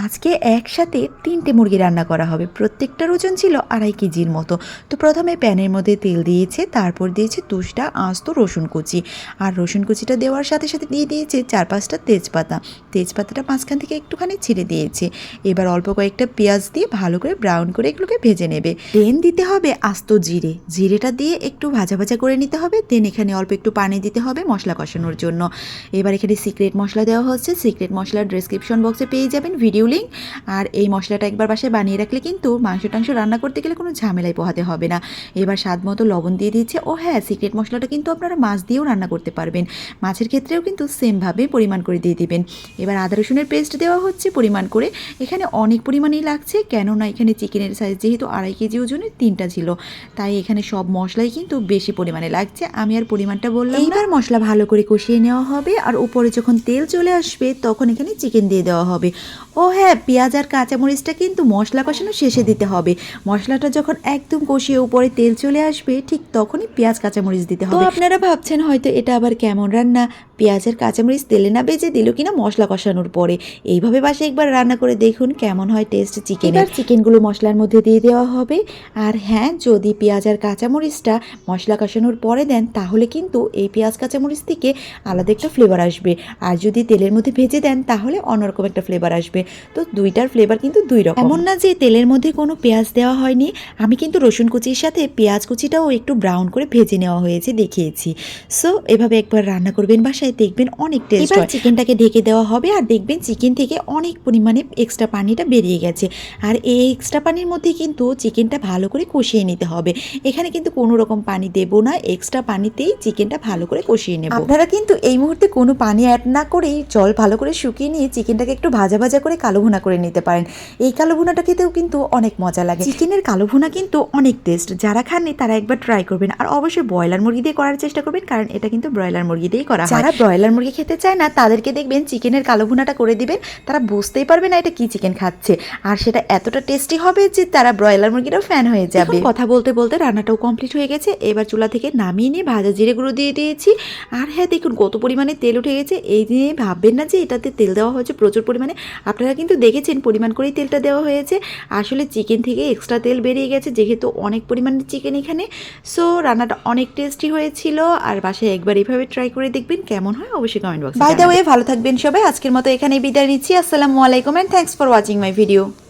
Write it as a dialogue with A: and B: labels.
A: আজকে একসাথে 3টে মুরগি রান্না করা হবে। প্রত্যেকটার ওজন ছিল 2.5 কেজির মতো। তো প্রথমে প্যানের মধ্যে তেল দিয়েছে, তারপর দিয়েছে 2টা আস্ত রসুন কুচি। আর রসুন কুচিটা দেওয়ার সাথে সাথে দিয়ে দিয়েছে 4-5টা তেজপাতা। তেজপাতাটা মাঝখান থেকে একটুখানি ছিঁড়ে দিয়েছে। এবার অল্প কয়েকটা পেঁয়াজ দিয়ে ভালো করে ব্রাউন করে এগুলোকে ভেজে নেবে। দেন দিতে হবে আস্ত জিরে। জিরেটা দিয়ে একটু ভাজা ভাজা করে নিতে হবে। দেন এখানে অল্প একটু পানি দিতে হবে মশলা কষানোর জন্য। এবার এখানে সিক্রেট মশলা দেওয়া হচ্ছে। সিক্রেট মশলার ডেসক্রিপশন বক্সে পেয়ে যাবেন ভিডিও লিঙ্ক। আর এই মশলাটা একবার বাসায় বানিয়ে রাখলে কিন্তু মাংস টাংস রান্না করতে গেলে কোনো ঝামেলায় পোহাতে হবে না। এবার স্বাদ মতো লবণ দিয়ে দিচ্ছে। ও হ্যাঁ, সিক্রেট মশলাটা কিন্তু আপনারা মাছ দিয়েও রান্না করতে পারবেন। মাছের ক্ষেত্রেও কিন্তু সেমভাবে পরিমাণ করে দিয়ে দিবেন। এবার আদা রসুনের পেস্ট দেওয়া হচ্ছে পরিমাণ করে। এখানে অনেক পরিমাণেই লাগছে, কেননা এখানে চিকেনের সাইজ যেহেতু 2.5 কেজি ওজনের 3টা ছিল, তাই এখানে সব মশলাই কিন্তু বেশি পরিমাণে লাগছে। আমি আর পরিমাণটা বললাম। এইবার মশলা ভালো করে কষিয়ে নেওয়া হবে। আর উপরে যখন তেল চলে আসবে তখন এখানে চিকেন দিয়ে দেওয়া হবে। ও হ্যাঁ, পেঁয়াজ আর কাঁচামরিচটা কিন্তু মশলা কষানো শেষে দিতে হবে। মশলাটা যখন একদম কষিয়ে উপরে তেল চলে আসবে ঠিক তখনই পেঁয়াজ কাঁচামরিচ দিতে হবে। তো আপনারা ভাবছেন হয়তো এটা আবার কেমন রান্না, পেঁয়াজ আর কাঁচামরিচ তেলে না ভেজে দিল কিনা মশলা কষানোর পরে। এইভাবে বাসায় একবার রান্না করে দেখুন কেমন হয় টেস্ট চিকেন। এবার চিকেনগুলো মশলার মধ্যে দিয়ে দেওয়া হবে। আর হ্যাঁ, যদি পেঁয়াজ আর কাঁচামরিচটা মশলা কষানোর পরে দেন তাহলে কিন্তু এই পেঁয়াজ কাঁচামরিচ থেকে আলাদা একটা ফ্লেভার আসবে। আর যদি তেলের মধ্যে ভেজে দেন তাহলে অন্যরকম একটা ফ্লেভার আসবে। তো দুইটার ফ্লেভার কিন্তু দুই রকম। এমন না যে তেলের মধ্যে কোনো পেঁয়াজ দেওয়া হয়নি। আমি কিন্তু রসুন কুচির সাথে পেঁয়াজ কুচিটাও একটু ব্রাউন করে ভেজে নেওয়া হয়েছে দেখিয়েছি। সো এভাবে একবার রান্না করবেন বাসায়, দেখবেন অনেক টেস্ট হয়। চিকেনটাকে ঢেকে দেওয়া হবে আর দেখবেন চিকেন থেকে অনেক পরিমাণে এক্সট্রা পানিটা বেরিয়ে গেছে। আর এই এক্সট্রা পানির মধ্যে কিন্তু চিকেনটা ভালো করে কষিয়ে নিতে হবে। এখানে কিন্তু কোনো রকম পানি দেব না, এক্সট্রা পানিতেই চিকেনটা ভালো করে কষিয়ে নেব। আপনারা কিন্তু এই মুহূর্তে কোনো পানি অ্যাড না করেই জল ভালো করে শুকিয়ে নিয়ে চিকেনটাকে একটু ভাজা ভাজা করে কালো ভুনা করে নিতে পারেন। এই কালো ভুনাটা খেতেও কিন্তু অনেক মজা লাগে। চিকেনের কালো ভুনা কিন্তু অনেক টেস্ট। যারা খাননি তারা একবার ট্রাই করবেন। আর অবশ্যই ব্রয়লার মুরগি দিয়ে করার চেষ্টা করবেন, কারণ এটা কিন্তু ব্রয়লার মুরগি দিয়েই করা হয়। যারা ব্রয়লার মুরগি খেতে চায় না তাদেরকে দেখবেন চিকেনের কালো ভুনাটা করে দিবেন, তারা বুঝতেই পারবে না এটা কি চিকেন খাচ্ছে। আর সেটা এতটা টেস্টি হবে যে তারা ব্রয়লার মুরগিরও ফ্যান হয়ে যাবে। কথা বলতে বলতে রান্নাটাও কমপ্লিট হয়ে গেছে। এবার চুলা থেকে নামিয়ে নিয়ে ভাজা জিরে গুঁড়ো দিয়ে দিয়েছি। আর হ্যাঁ, দেখুন কত পরিমাণে তেল উঠে গেছে। এই নিয়ে ভাববেন না যে এটাতে তেল দেওয়া হয়েছে প্রচুর পরিমাণে। আপনারা কিন্তু দেখেছেন পরিমাণ করেই তেলটা দেওয়া হয়েছে। আসলে চিকেন থেকে এক্সট্রা তেল বেরিয়ে গেছে যেহেতু অনেক পরিমাণে চিকেন এখানে। সো রান্নাটা অনেক টেস্টি হয়েছিল। আর বাসায় একবার এইভাবে ট্রাই করে দেখবেন কেমন হয়, অবশ্যই কমেন্ট বক্সে। বাই দ্য ওয়ে, ভালো থাকবেন সবাই। আজকের মতো এখানেই বিদায় নিচ্ছি। আসসালামু আলাইকুম and thanks for watching my video.